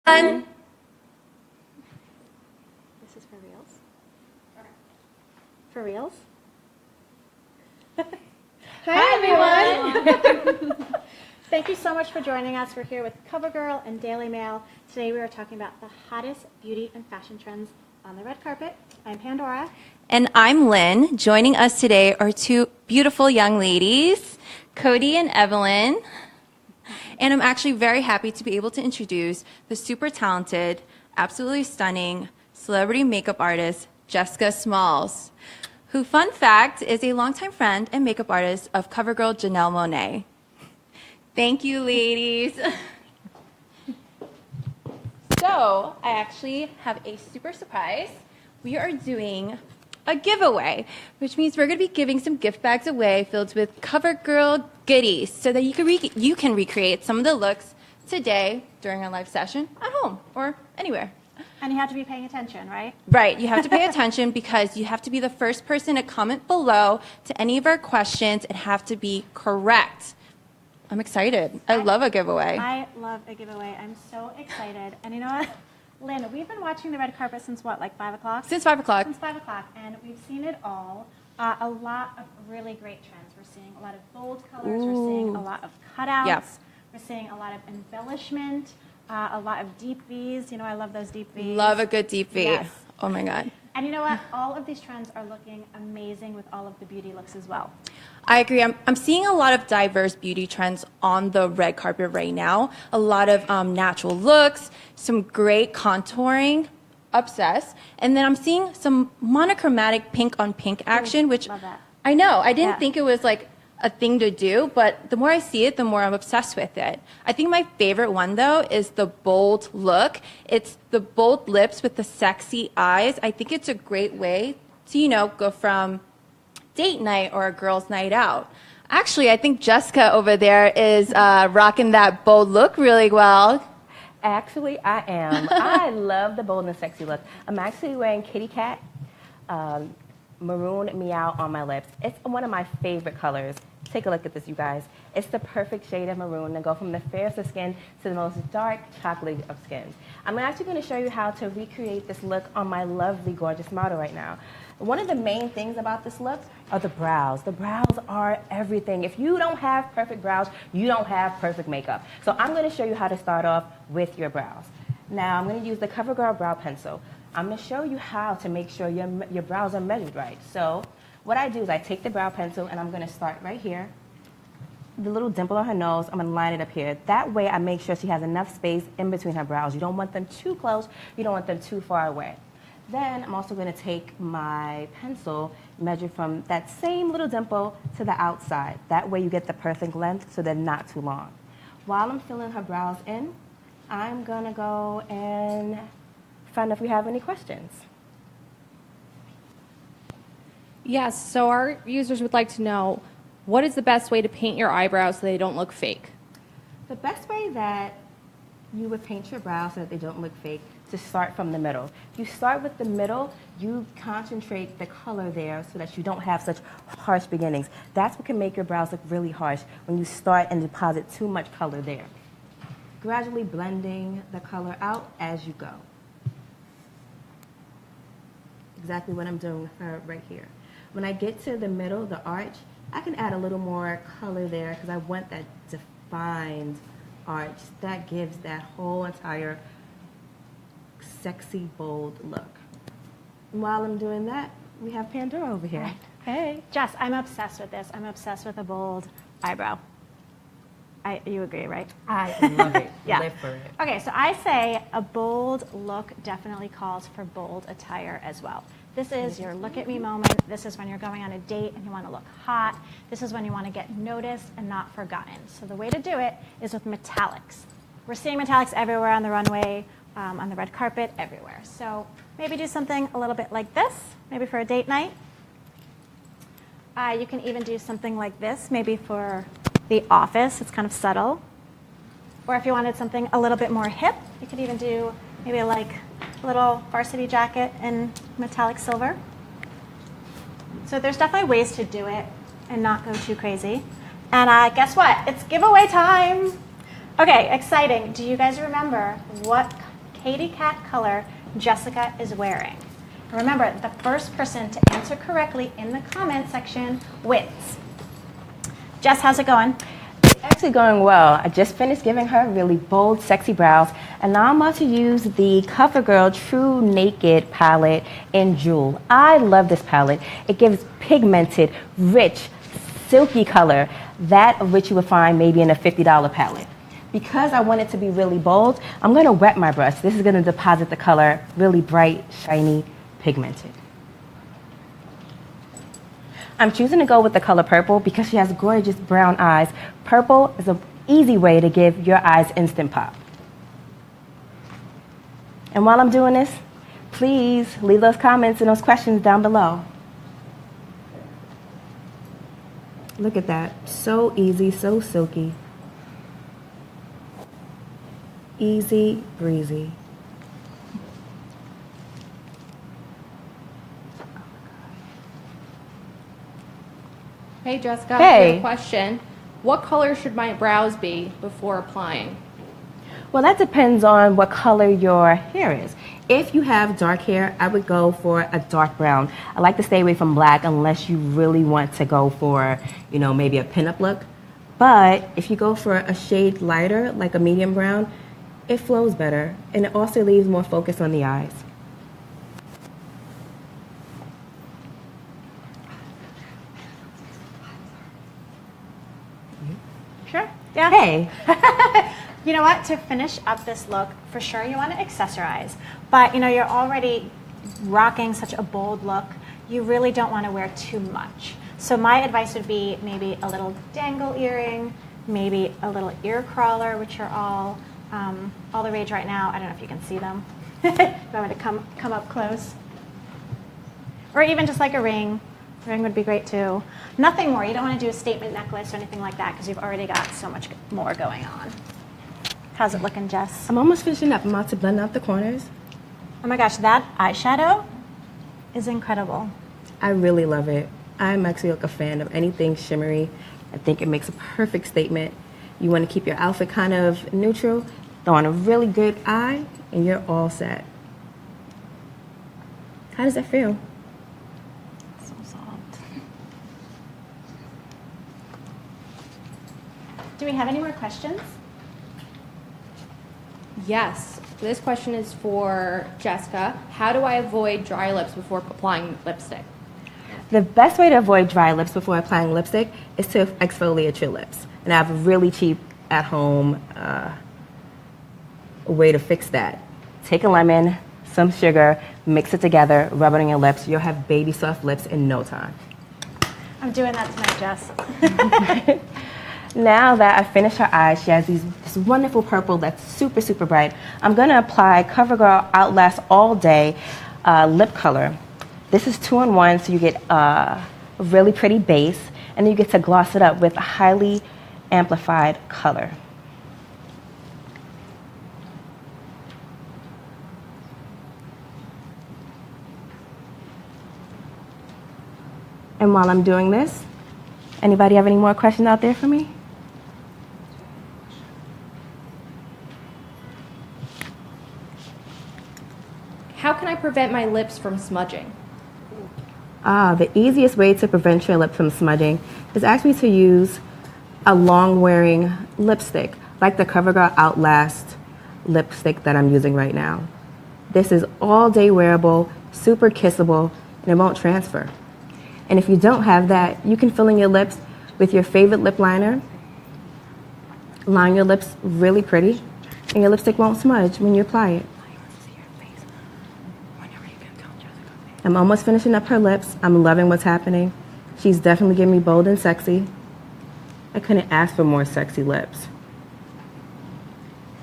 This is for reals? For reals? Hi, everyone! Thank you so much for joining us. We're here with CoverGirl and Daily Mail. Today we are talking about the hottest beauty and fashion trends on the red carpet. I'm Pandora. And I'm Lynn. Joining us today are two beautiful young ladies, Cody and Evelyn. And I'm actually very happy to be able to introduce the super talented, absolutely stunning celebrity makeup artist, Jessica Smalls, who, fun fact, is a longtime friend and makeup artist of CoverGirl Janelle Monáe. Thank you, ladies. So, I actually have a super surprise. We are doing a giveaway, which means we're going to be giving some gift bags away filled with CoverGirl goodies so that you can recreate some of the looks today during our live session at home or anywhere. And you have to be paying attention, right? Right, you have to pay attention because you have to be the first person to comment below to any of our questions and have to be correct. I'm excited. I love a giveaway. I love a giveaway. I'm so excited. And you know what? Lynn, we've been watching the red carpet since what, like 5 o'clock? Since 5 o'clock. Since 5 o'clock, and we've seen it all. A lot of really great trends. We're seeing a lot of bold colors. Ooh. We're seeing a lot of cutouts. Yep. We're seeing a lot of embellishment, a lot of deep V's. You know, I love those deep V's. Love a good deep V. Yes. Oh my God. And you know what? All of these trends are looking amazing with all of the beauty looks as well. I agree. I'm seeing a lot of diverse beauty trends on the red carpet right now. A lot of natural looks, some great contouring, obsessed. And then I'm seeing some monochromatic pink on pink action, which love that. I know. I didn't Yeah. think it was like a thing to do, but the more I see it, the more I'm obsessed with it. I think my favorite one, though, is the bold look. It's the bold lips with the sexy eyes. I think it's a great way to, you know, go from date night or a girl's night out. Actually, I think Jessica over there is rocking that bold look really well. Actually, I am. I love the bold and sexy look. I'm actually wearing Kitty Cat Maroon Meow on my lips. It's one of my favorite colors. Take a look at this, you guys. It's the perfect shade of maroon to go from the fairest of skin to the most dark chocolate of skins. I'm actually going to show you how to recreate this look on my lovely, gorgeous model right now. One of the main things about this look are the brows. The brows are everything. If you don't have perfect brows, you don't have perfect makeup. So I'm going to show you how to start off with your brows. Now, I'm going to use the CoverGirl Brow Pencil. I'm going to show you how to make sure your brows are measured right. So what I do is I take the brow pencil and I'm going to start right here. The little dimple on her nose, I'm going to line it up here. That way I make sure she has enough space in between her brows. You don't want them too close. You don't want them too far away. Then I'm also going to take my pencil, measure from that same little dimple to the outside. That way you get the perfect length so they're not too long. While I'm filling her brows in, I'm going to go and find if we have any questions. Yes, so our users would like to know, what is the best way to paint your eyebrows so they don't look fake? The best way that you would paint your brows so that they don't look fake, to start from the middle. You start with the middle, you concentrate the color there so that you don't have such harsh beginnings. That's what can make your brows look really harsh when you start and deposit too much color there. Gradually blending the color out as you go. Exactly what I'm doing with her right here. When I get to the middle, the arch, I can add a little more color there because I want that defined arch. That gives that whole entire sexy, bold look. And while I'm doing that, we have Pandora over here. Right. Hey. Jess, I'm obsessed with this. I'm obsessed with a bold eyebrow. You agree, right? I love it. Yeah. Live for it. Okay, so I say a bold look definitely calls for bold attire as well. This is your look at me moment. This is when you're going on a date and you want to look hot. This is when you want to get noticed and not forgotten. So the way to do it is with metallics. We're seeing metallics everywhere on the runway, on the red carpet, everywhere. So maybe do something a little bit like this, maybe for a date night. You can even do something like this, maybe for the office. It's kind of subtle. Or if you wanted something a little bit more hip, you could even do maybe like a little varsity jacket in metallic silver. So there's definitely ways to do it and not go too crazy. And guess what? It's giveaway time. Okay, exciting. Do you guys remember what Katy Cat color Jessica is wearing. And remember, the first person to answer correctly in the comment section wins. Jess, how's it going? It's actually going well. I just finished giving her really bold, sexy brows, and now I'm about to use the CoverGirl True Naked palette in Jewel. I love this palette. It gives pigmented, rich, silky color, that of which you would find maybe in a $50 palette. Because I want it to be really bold, I'm going to wet my brush. This is going to deposit the color really bright, shiny, pigmented. I'm choosing to go with the color purple because she has gorgeous brown eyes. Purple is an easy way to give your eyes instant pop. And while I'm doing this, please leave those comments and those questions down below. Look at that. So easy, so silky. Easy breezy. Hey, Jessica, Hey. I have a question. What color should my brows be before applying? Well, that depends on what color your hair is. If you have dark hair, I would go for a dark brown. I like to stay away from black unless you really want to go for, maybe a pinup look. But if you go for a shade lighter, like a medium brown, it flows better, and it also leaves more focus on the eyes. Sure. Yeah. Hey, You know what? To finish up this look, for sure you want to accessorize. But you're already rocking such a bold look. You really don't want to wear too much. So my advice would be maybe a little dangle earring, maybe a little ear crawler, which are all the rage right now. I don't know if you can see them. If I want to come up close. Or even just like a ring. A ring would be great too. Nothing more. You don't want to do a statement necklace or anything like that because you've already got so much more going on. How's it looking, Jess? I'm almost finishing up. I'm about to blend out the corners. Oh my gosh, that eyeshadow is incredible. I really love it. I'm actually like a fan of anything shimmery. I think it makes a perfect statement. You want to keep your outfit kind of neutral, throw on a really good eye, and you're all set. How does that feel? So soft. Do we have any more questions? Yes. This question is for Jessica. How do I avoid dry lips before applying lipstick? The best way to avoid dry lips before applying lipstick is to exfoliate your lips. And I have a really cheap, at-home way to fix that. Take a lemon, some sugar, mix it together, rub it on your lips. You'll have baby soft lips in no time. I'm doing that tonight, Jess. Now that I finished her eyes, she has this wonderful purple that's super, super bright. I'm going to apply CoverGirl Outlast All Day lip color. This is 2-in-1, so you get a really pretty base, and then you get to gloss it up with a highly amplified color. And while I'm doing this, anybody have any more questions out there for me? How can I prevent my lips from smudging? The easiest way to prevent your lip from smudging is actually to use a long-wearing lipstick, like the CoverGirl Outlast lipstick that I'm using right now. This is all-day wearable, super kissable, and it won't transfer. And if you don't have that, you can fill in your lips with your favorite lip liner, line your lips really pretty, and your lipstick won't smudge when you apply it. I'm almost finishing up her lips. I'm loving what's happening. She's definitely giving me bold and sexy. I couldn't ask for more sexy lips.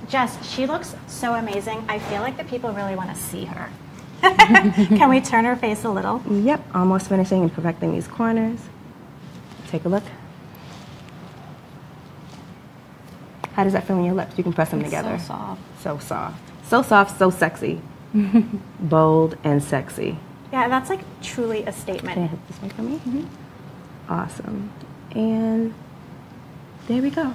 Jess, she looks so amazing. I feel like the people really want to see her. Can we turn her face a little? Yep, almost finishing and perfecting these corners. Take a look. How does that feel in your lips? You can press them together. So soft. So soft. So soft, so sexy. Bold and sexy. Yeah, that's like truly a Can you statement. hit this way for me? Awesome. And there we go.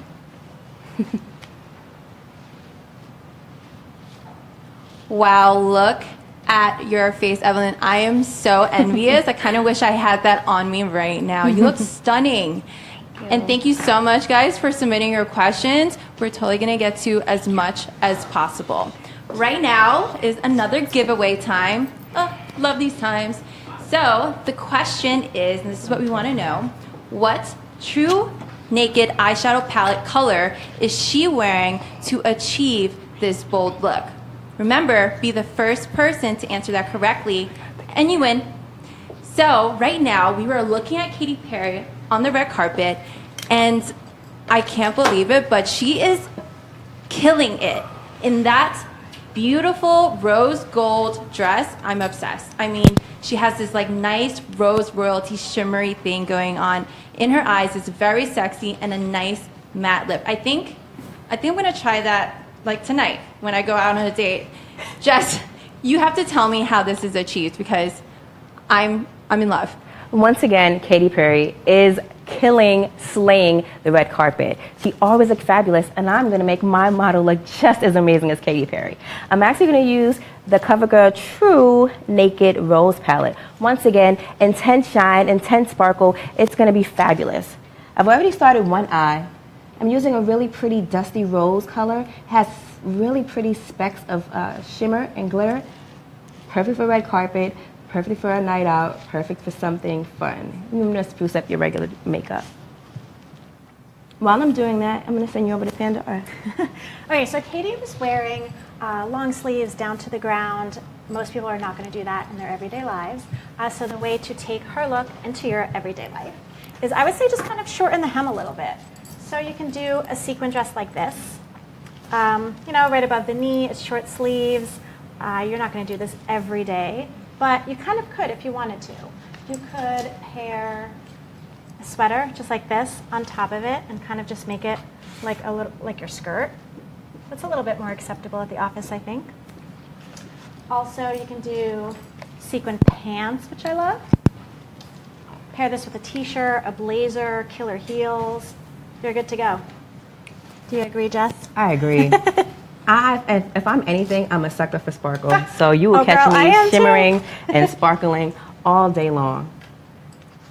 Wow, look at your face, Evelyn. I am so envious. I kind of wish I had that on me right now. You look stunning. And thank you so much, guys, for submitting your questions. We're totally going to get to as much as possible. Right now is another giveaway time. Oh, love these times. So the question is, and this is what we want to know, what True Naked eyeshadow palette color is she wearing to achieve this bold look? Remember, be the first person to answer that correctly, and you win. So right now, we were looking at Katy Perry on the red carpet, and I can't believe it, but she is killing it in that beautiful rose gold dress. I'm obsessed. I mean, she has this like nice rose royalty shimmery thing going on in her eyes. It's very sexy and a nice matte lip. I think I'm gonna try that like tonight when I go out on a date. Jess, you have to tell me how this is achieved because I'm in love. Once again, Katy Perry is slaying the red carpet. She always looks fabulous, and I'm going to make my model look just as amazing as Katy Perry. I'm actually going to use the CoverGirl True Naked Rose Palette. Once again, intense shine, intense sparkle. It's going to be fabulous. I've already started one eye. I'm using a really pretty dusty rose color. It has really pretty specks of shimmer and glitter. Perfect for red carpet. Perfect for a night out, perfect for something fun. I'm going to spruce up your regular makeup. While I'm doing that, I'm going to send you over to Pandora. Okay, so Katie was wearing long sleeves down to the ground. Most people are not going to do that in their everyday lives. So the way to take her look into your everyday life is, I would say, just kind of shorten the hem a little bit. So you can do a sequin dress like this. Right above the knee, it's short sleeves. You're not going to do this every day. But you kind of could if you wanted to. You could pair a sweater just like this on top of it and kind of just make it like a little like your skirt. That's a little bit more acceptable at the office, I think. Also, you can do sequin pants, which I love. Pair this with a t-shirt, a blazer, killer heels. You're good to go. Do you agree, Jess? I agree. If I'm anything, I'm a sucker for sparkle. So you will catch girl, me shimmering and sparkling all day long.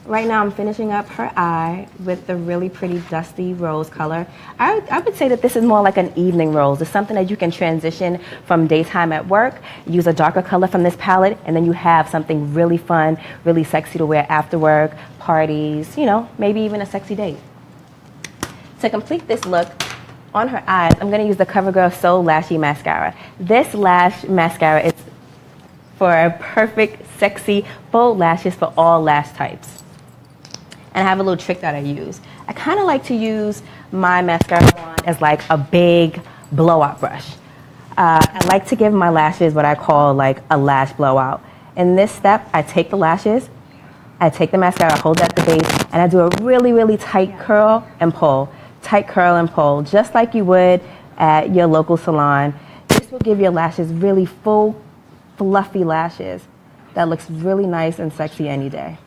Right now I'm finishing up her eye with the really pretty dusty rose color. I would say that this is more like an evening rose. It's something that you can transition from daytime at work, use a darker color from this palette, and then you have something really fun, really sexy to wear after work, parties, maybe even a sexy date. To complete this look, on her eyes, I'm going to use the CoverGirl So Lashy Mascara. This lash mascara is for perfect, sexy, bold lashes for all lash types. And I have a little trick that I use. I kind of like to use my mascara wand as like a big blowout brush. I like to give my lashes what I call like a lash blowout. In this step, I take the lashes, I take the mascara, hold it at the base, and I do a really, really tight curl and pull. Tight curl and pull, just like you would at your local salon. This will give your lashes really full, fluffy lashes that looks really nice and sexy any day.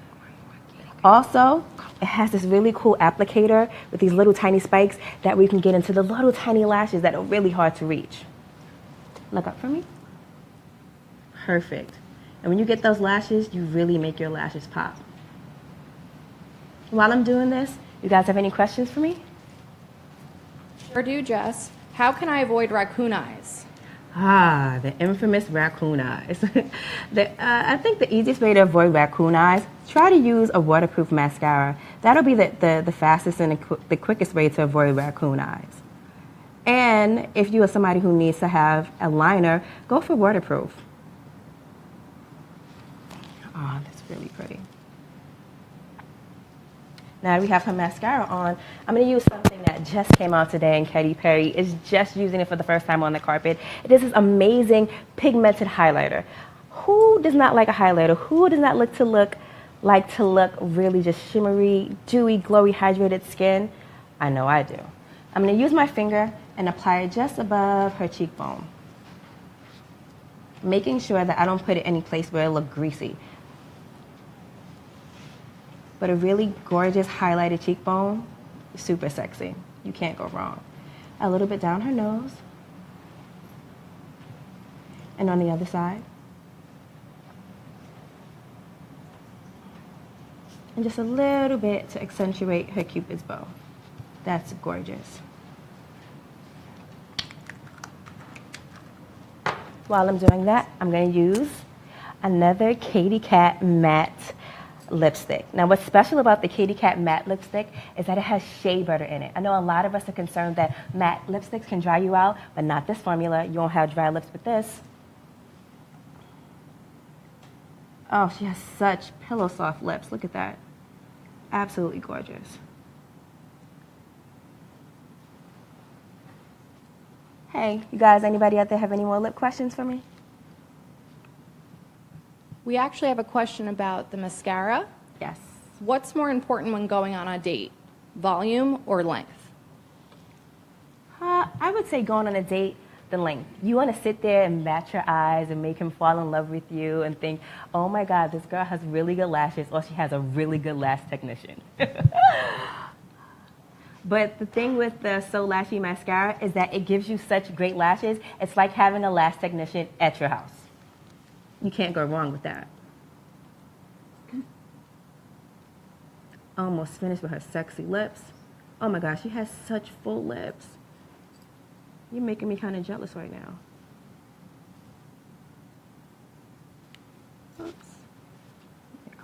Also, it has this really cool applicator with these little tiny spikes that we can get into the little tiny lashes that are really hard to reach. Look up for me. Perfect. And when you get those lashes, you really make your lashes pop. While I'm doing this, you guys have any questions for me? Sure do, Jess. How can I avoid raccoon eyes? The infamous raccoon eyes. I think the easiest way to avoid raccoon eyes, try to use a waterproof mascara. That'll be the fastest and the quickest way to avoid raccoon eyes. And if you are somebody who needs to have a liner, go for waterproof. Oh, that's really pretty. Now that we have her mascara on, I'm going to use something that just came out today, and Katy Perry is just using it for the first time on the carpet. It is this amazing pigmented highlighter. Who does not like a highlighter? Who does not like to look really just shimmery, dewy, glowy, hydrated skin? I know I do. I'm going to use my finger and apply it just above her cheekbone, making sure that I don't put it any place where it looks greasy. But a really gorgeous highlighted cheekbone, super sexy. You can't go wrong. A little bit down her nose. And on the other side. And just a little bit to accentuate her Cupid's bow. That's gorgeous. While I'm doing that, I'm going to use another Katy Kat matte lipstick. Now, what's special about the Katy Kat matte lipstick is that it has shea butter in it. I know a lot of us are concerned that matte lipsticks can dry you out, but not this formula. You won't have dry lips with this. Oh, she has such pillow soft lips. Look at that. Absolutely gorgeous. Hey, you guys, anybody out there have any more lip questions for me? We actually have a question about the mascara. Yes. What's more important when going on a date, volume or length? I would say going on a date, the length. You want to sit there and match your eyes and make him fall in love with you and think, oh my God, this girl has really good lashes, or she has a really good lash technician. But the thing with the So Lashy mascara is that it gives you such great lashes. It's like having a lash technician at your house. You can't go wrong with that. Almost finished with her sexy lips. Oh my gosh, she has such full lips. You're making me kind of jealous right now. Oops.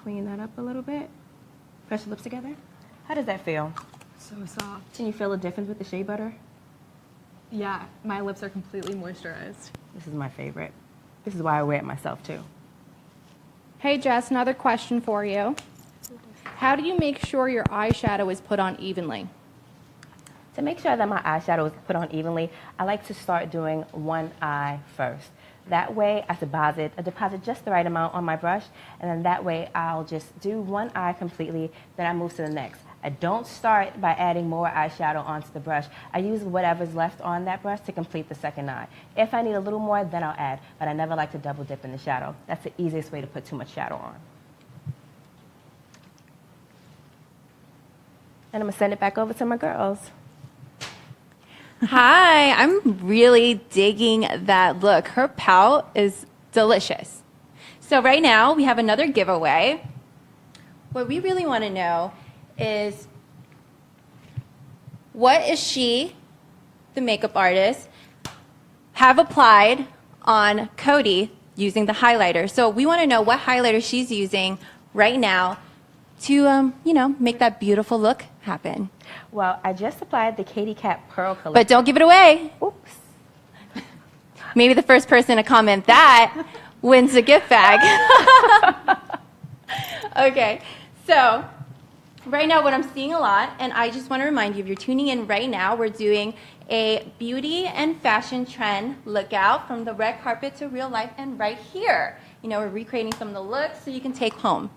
Clean that up a little bit. Press your lips together. How does that feel? So soft. Can you feel a difference with the shea butter? Yeah, my lips are completely moisturized. This is my favorite. This is why I wear it myself too. Hey Jess, another question for you. How do you make sure your eyeshadow is put on evenly? To make sure that my eyeshadow is put on evenly, I like to start doing one eye first. That way I deposit just the right amount on my brush, and then that way I'll just do one eye completely, then I move to the next. I don't start by adding more eyeshadow onto the brush. I use whatever's left on that brush to complete the second eye. If I need a little more, then I'll add, but I never like to double dip in the shadow. That's the easiest way to put too much shadow on. And I'm gonna send it back over to my girls. Hi, I'm really digging that look. Her pout is delicious. So right now we have another giveaway. What we really want to know is, what is she, the makeup artist, have applied on Cody using the highlighter? So we want to know what highlighter she's using right now to, make that beautiful look happen. Well, I just applied the Katy Kat Pearl Collection. But don't give it away. Oops. Maybe the first person to comment that wins a gift bag. Okay, so right now what I'm seeing a lot, and I just want to remind you, if you're tuning in right now, we're doing a beauty and fashion trend lookout from the red carpet to real life, and right here, we're recreating some of the looks so you can take home.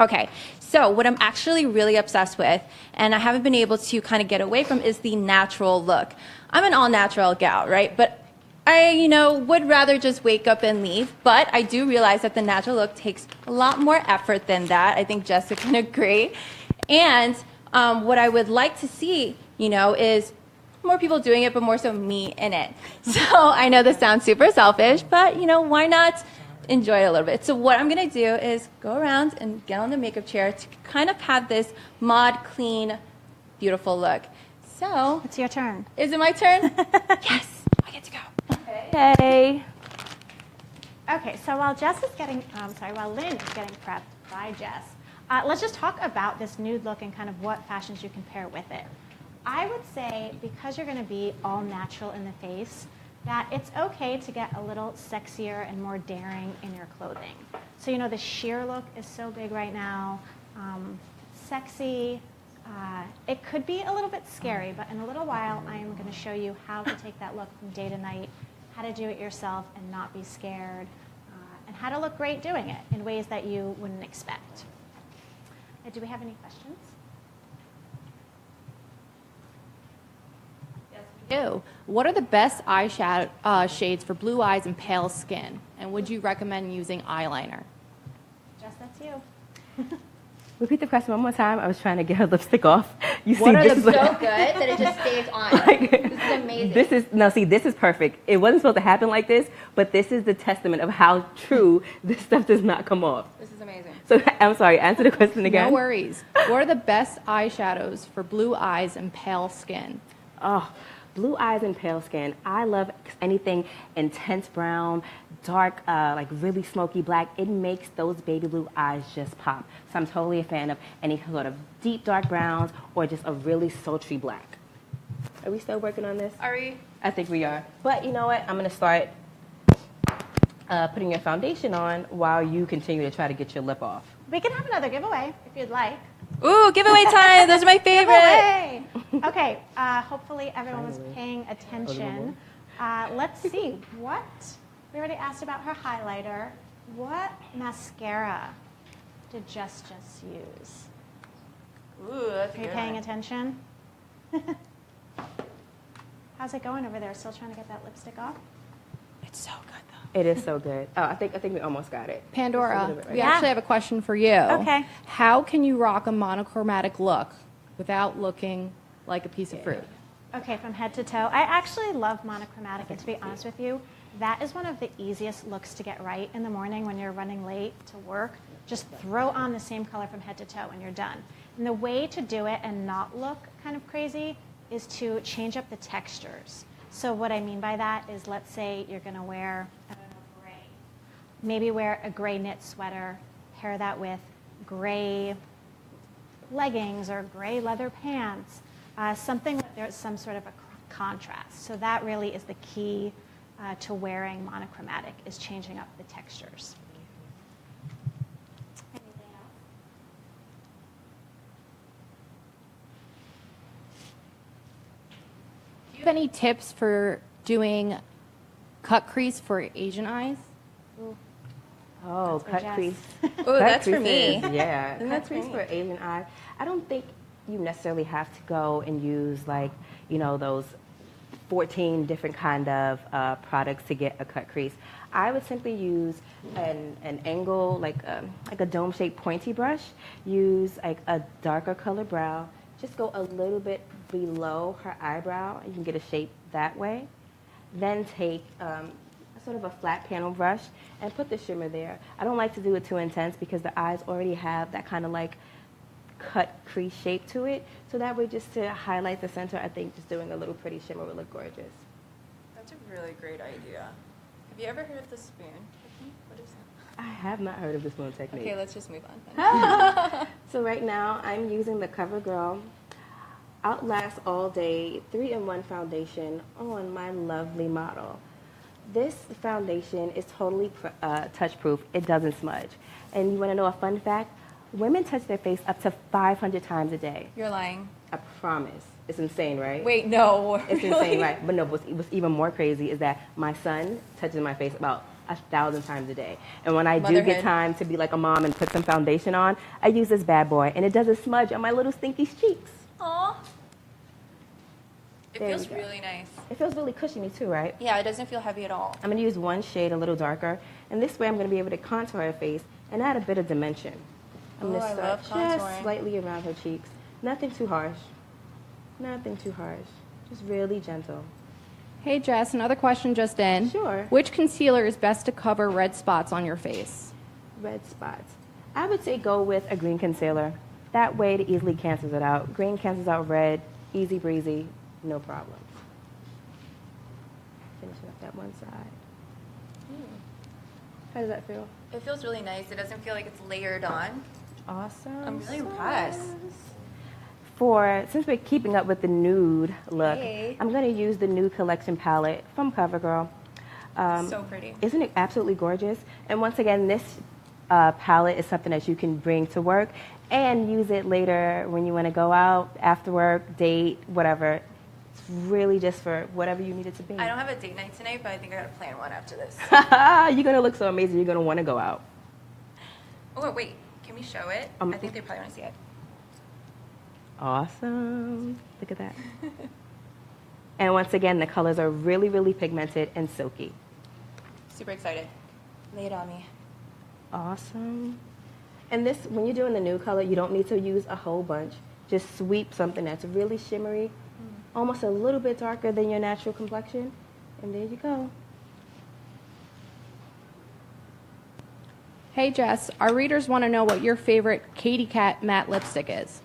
Okay, so what I'm actually really obsessed with, and I haven't been able to kind of get away from, is the natural look. I'm an all-natural gal, right? But I, would rather just wake up and leave. But I do realize that the natural look takes a lot more effort than that. I think Jessica can agree. And what I would like to see, is more people doing it, but more so me in it. So I know this sounds super selfish, but, why not enjoy it a little bit? So what I'm going to do is go around and get on the makeup chair to kind of have this mod, clean, beautiful look. So It's your turn. is it my turn? Yes, I get to go. Hey. Okay, so while while Lynn is getting prepped by Jess, let's just talk about this nude look and kind of what fashions you can pair with it. I would say, because you're going to be all natural in the face, that it's okay to get a little sexier and more daring in your clothing. So, the sheer look is so big right now. Sexy. It could be a little bit scary, but in a little while, I am going to show you how to take that look from day to night, how to do it yourself and not be scared, and how to look great doing it in ways that you wouldn't expect. Do we have any questions? Ew. What are the best eyeshadow shades for blue eyes and pale skin? And would you recommend using eyeliner? Jess, that's you. Repeat the question one more time. I was trying to get her lipstick off. You What are this the is So good that it just stays on. This is amazing. this is perfect. It wasn't supposed to happen like this, but this is the testament of how true this stuff does not come off. This is amazing. So I'm sorry, answer the question again. No worries. What are the best eyeshadows for blue eyes and pale skin? Oh, blue eyes and pale skin. I love anything intense brown, dark, like really smoky black. It makes those baby blue eyes just pop. So I'm totally a fan of any sort of deep dark browns or just a really sultry black. Are we still working on this? Are we? I think we are. But you know what? I'm going to start putting your foundation on while you continue to try to get your lip off. We can have another giveaway if you'd like. Ooh, giveaway time. Those are my favorite. Giveaway! Okay, hopefully everyone was paying attention. Let's see, what, we already asked about her highlighter. What mascara did Just use? Ooh, that's Are you paying attention? How's it going over there? Still trying to get that lipstick off? It's so good though. It is so good. Oh, I think we almost got it. Pandora, Just a little bit, right? we Yeah. actually have a question for you. Okay. How can you rock a monochromatic look without looking like a piece of fruit? Okay, from head to toe. I actually love monochromatic, and to be honest with you, that is one of the easiest looks to get right in the morning when you're running late to work. Just throw on the same color from head to toe and you're done. And the way to do it and not look kind of crazy is to change up the textures. So what I mean by that is, let's say you're going to wear, I don't know, gray. Maybe wear a gray knit sweater, pair that with gray leggings or gray leather pants, something that there's some sort of a contrast. So that really is the key to wearing monochromatic, is changing up the textures. Anything else? Do you have any tips for doing cut crease for Asian eyes? Oh, That's for cut Jess. crease. Ooh, Cut that's for me. creases, Yeah, That's cut for crease me. for Asian eye. I don't think you necessarily have to go and use like, you know, those 14 different kind of products to get a cut crease. I would simply use an angle, like a dome-shaped pointy brush. Use like a darker color brow. Just go a little bit below her eyebrow. You can get a shape that way. Then take sort of a flat panel brush and put the shimmer there. I don't like to do it too intense because the eyes already have that kind of like cut crease shape to it. So that way, just to highlight the center, I think just doing a little pretty shimmer would look gorgeous. That's a really great idea. Have you ever heard of the spoon technique? What is that? I have not heard of the spoon technique. Okay, let's just move on. So right now, I'm using the CoverGirl Outlast All Day 3-in-1 foundation on my lovely model. This foundation is totally touch-proof. It doesn't smudge. And you want to know a fun fact? Women touch their face up to 500 times a day. You're lying. I promise. It's insane, right? Wait, no. It's really? insane, right? But no, what's even more crazy is that my son touches my face about 1,000 times a day. And when I do Motherhood. get time to be like a mom and put some foundation on, I use this bad boy, and it doesn't smudge on my little stinky cheeks. Aw. It There feels we go. really nice. It feels really cushiony too, right? Yeah, it doesn't feel heavy at all. I'm going to use one shade a little darker, and this way I'm going to be able to contour her face and add a bit of dimension. I'm going Oh, to I start love just contouring. slightly around her cheeks. Nothing too harsh. Nothing too harsh. Just really gentle. Hey Jess, another question just in. Sure. Which concealer is best to cover red spots on your face? Red spots. I would say go with a green concealer. That way it easily cancels it out. Green cancels out red, easy breezy, no problem. Finishing up that one side. How does that feel? It feels really nice. It doesn't feel like it's layered on. Awesome. I'm really impressed. Since we're keeping up with the nude look, Hey. I'm going to use the Nude Collection palette from CoverGirl. So pretty. Isn't it absolutely gorgeous? And once again, this palette is something that you can bring to work and use it later when you want to go out, after work, date, whatever. It's really just for whatever you need it to be. I don't have a date night tonight, but I think I gotta plan one after this. You're going to look so amazing. You're going to want to go out. Oh, wait. Can we show it? I think they probably want to see it. Awesome. Look at that. And once again, the colors are really, really pigmented and silky. Super excited. Lay it on me. Awesome. And this, when you're doing the nude color, you don't need to use a whole bunch. Just sweep something that's really shimmery, almost a little bit darker than your natural complexion, and there you go. Hey Jess, our readers want to know what your favorite Katy Kat matte lipstick is.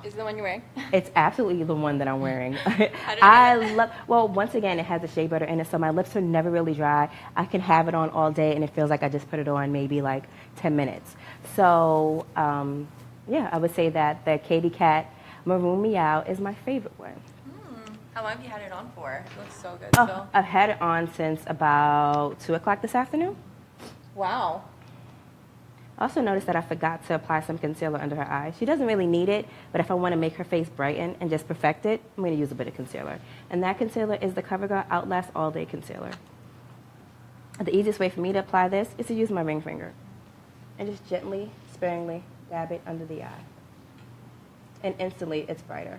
Is the one you're wearing? It's absolutely the one that I'm wearing. I I love, well, once again, it has a shea butter in it, so my lips are never really dry. I can have it on all day, and it feels like I just put it on maybe like 10 minutes. So, yeah, I would say that the Katy Kat Maroon Meow is my favorite one. How long have you had it on for? It looks so good. Oh, I've had it on since about 2 o'clock this afternoon. Wow. I also noticed that I forgot to apply some concealer under her eye. She doesn't really need it, but if I want to make her face brighten and just perfect it, I'm going to use a bit of concealer. And that concealer is the CoverGirl Outlast All Day Concealer. The easiest way for me to apply this is to use my ring finger and just gently, sparingly dab it under the eye. And instantly, it's brighter.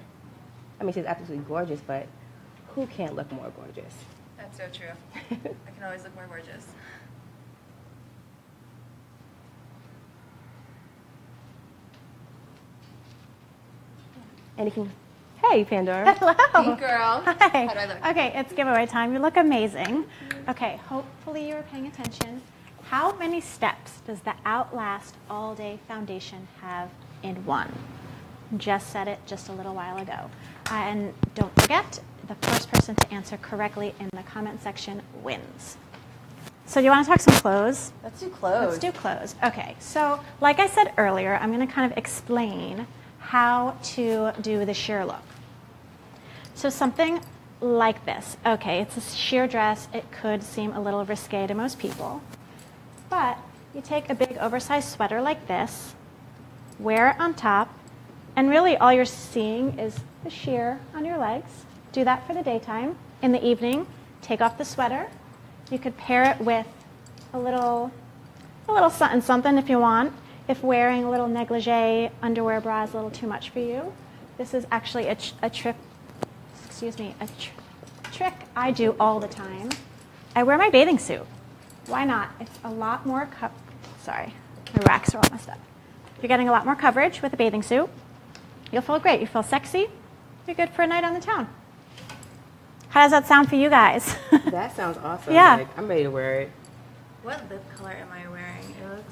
I mean, she's absolutely gorgeous, but who can't look more gorgeous? That's so true. I can always look more gorgeous. And you can, hey, Pandora. Hello. Hey, girl. Hi. How do I look? Okay, it's giveaway time. You look amazing. Okay, hopefully you were paying attention. How many steps does the Outlast All Day Foundation have in one? Just said it just a little while ago. And don't forget, the first person to answer correctly in the comment section wins. So do you want to talk some clothes? Let's do clothes. Let's do clothes. Okay, so like I said earlier, I'm going to kind of explain how to do the sheer look. So something like this. Okay, it's a sheer dress. It could seem a little risque to most people. But you take a big oversized sweater like this, wear it on top, and really all you're seeing is the sheer on your legs. Do that for the daytime. In the evening, take off the sweater. You could pair it with a little something something if you want. If wearing a little negligee underwear bra is a little too much for you, this is actually a trick I do all the time. I wear my bathing suit. Why not? It's a lot more sorry, my racks are all messed up. You're getting a lot more coverage with a bathing suit. You'll feel great. You feel sexy. You're good for a night on the town. How does that sound for you guys? That sounds awesome. Yeah. Like, I'm ready to wear it. What lip color am I wearing? It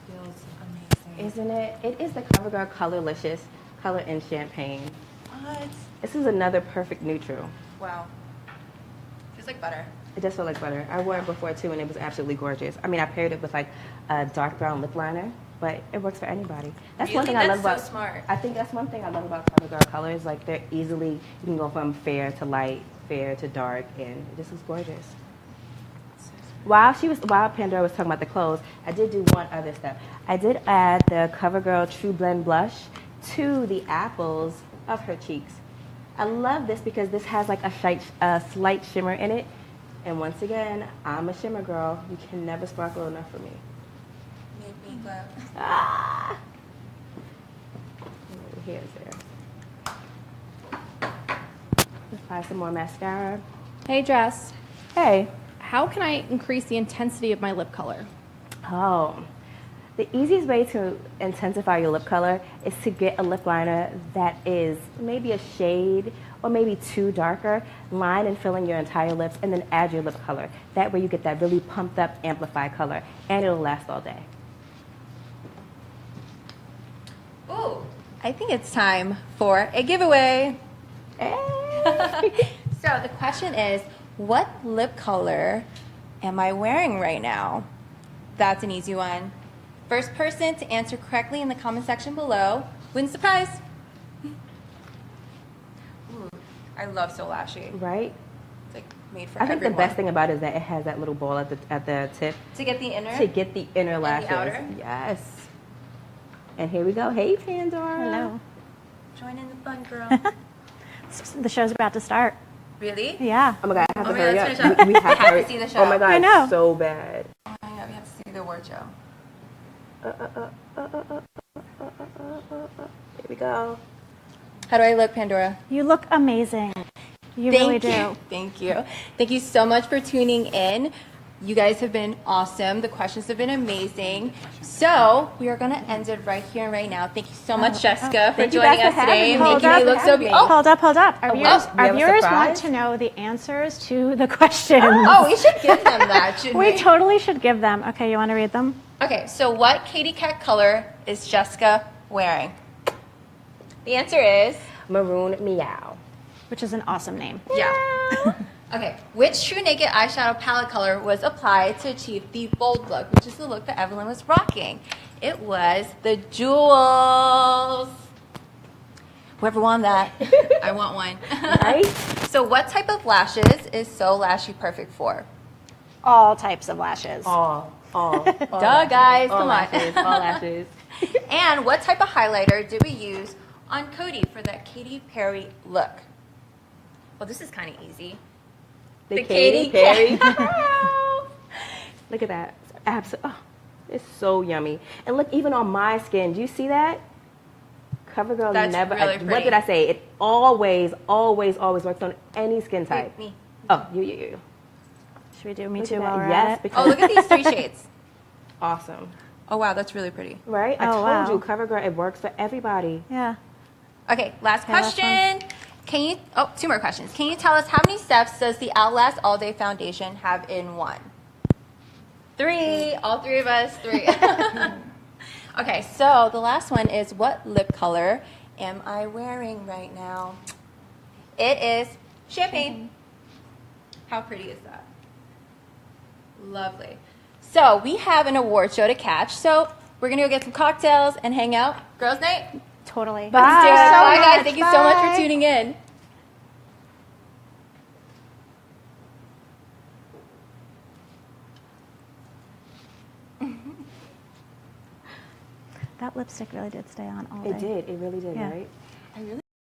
feels amazing. Isn't it? It is the CoverGirl Colorlicious Color in Champagne. What? This is another perfect neutral. Wow. Feels like butter. It does feel like butter. I wore it before too, and it was absolutely gorgeous. I mean, I paired it with like a dark brown lip liner, but it works for anybody. That's You one think thing I that's love so about. smart. I think that's one thing I love about CoverGirl colors. Like they're easily, you can go from fair to light, fair to dark, and it just looks gorgeous. While Pandora was talking about the clothes, I did do one other step. I did add the CoverGirl True Blend blush to the apples of her cheeks. I love this because this has like a slight shimmer in it. And once again, I'm a shimmer girl. You can never sparkle enough for me. Make me glow. Ah! Here's there. Apply some more mascara. Hey Jess, Hey. how can I increase the intensity of my lip color? Oh. The easiest way to intensify your lip color is to get a lip liner that is maybe a shade or maybe two darker, line and fill in your entire lips, and then add your lip color. That way you get that really pumped up, amplified color, and it'll last all day. Ooh, I think it's time for a giveaway. Hey. So the question is, what lip color am I wearing right now? That's an easy one. First person to answer correctly in the comment section below wins the prize. Ooh, I love So Lashy. Right? It's like made for I think everyone. the best thing about it is that it has that little ball at the tip To get the inner? to get the inner the lashes. outer? Yes. And here we go. Hey, Pandora. Hello. Join in the fun, girl. The show's about to start. Really? Yeah. Oh my God, I have Oh to my hurry God, up. let's finish up. We have We have to hurry. see the show. Oh my God, I know. so bad. Oh my God, we have to see the award show. Here we go. How do I look, Pandora? You look amazing. You really do. Thank you. Thank you so much for tuning in. You guys have been awesome. The questions have been amazing. So we are going to end it right here and right now. Thank you so much, Jessica, for Thank you joining guys us for today and having me. making me Hold look up, so for beautiful. having me. Hold up, hold up. Our viewers, we have our a viewers want surprise? to know the answers to the questions. Oh, we should give them that, shouldn't We we? totally should give them. Okay, you want to read them? Okay, so what Katie Cat color is Jessica wearing? The answer is, Maroon Meow. Which is an awesome name. yeah. Okay, which True Naked eyeshadow palette color was applied to achieve the bold look, which is the look that Evelyn was rocking? It was the jewels. Whoever won that, I want one. Right? So what type of lashes is So Lashy perfect for? All types of lashes. All Duh, guys, all come on. lashes, all lashes. And what type of highlighter did we use on Cody for that Katy Perry look? Well, this is kind of easy. The Katy Katy Perry. Look at that. Oh, it's so yummy. And look, even on my skin, do you see that? CoverGirl That's never. really what pretty. did I say? It always works on any skin type. Me. Oh, you. Should we do Me Look Too at while that. we're Yes, at it? because Oh, look at these 3 shades. awesome. Oh, wow, that's really pretty. Right? I Oh, told wow. you, CoverGirl, it works for everybody. Yeah. Okay, last Okay, last question. Can you, 2 more questions. Can you tell us how many steps does the Outlast All Day Foundation have in one? 3, all 3 of us, 3. Okay, so the last one is what lip color am I wearing right now? It is champagne. How pretty is that? Lovely. So we have an award show to catch, so we're gonna go get some cocktails and hang out. Girls' night? Totally. Let's do it. so Bye, guys. much. Thank you so much Bye. for tuning in. That lipstick really did stay on all day. It did. It really did, Yeah. right? I really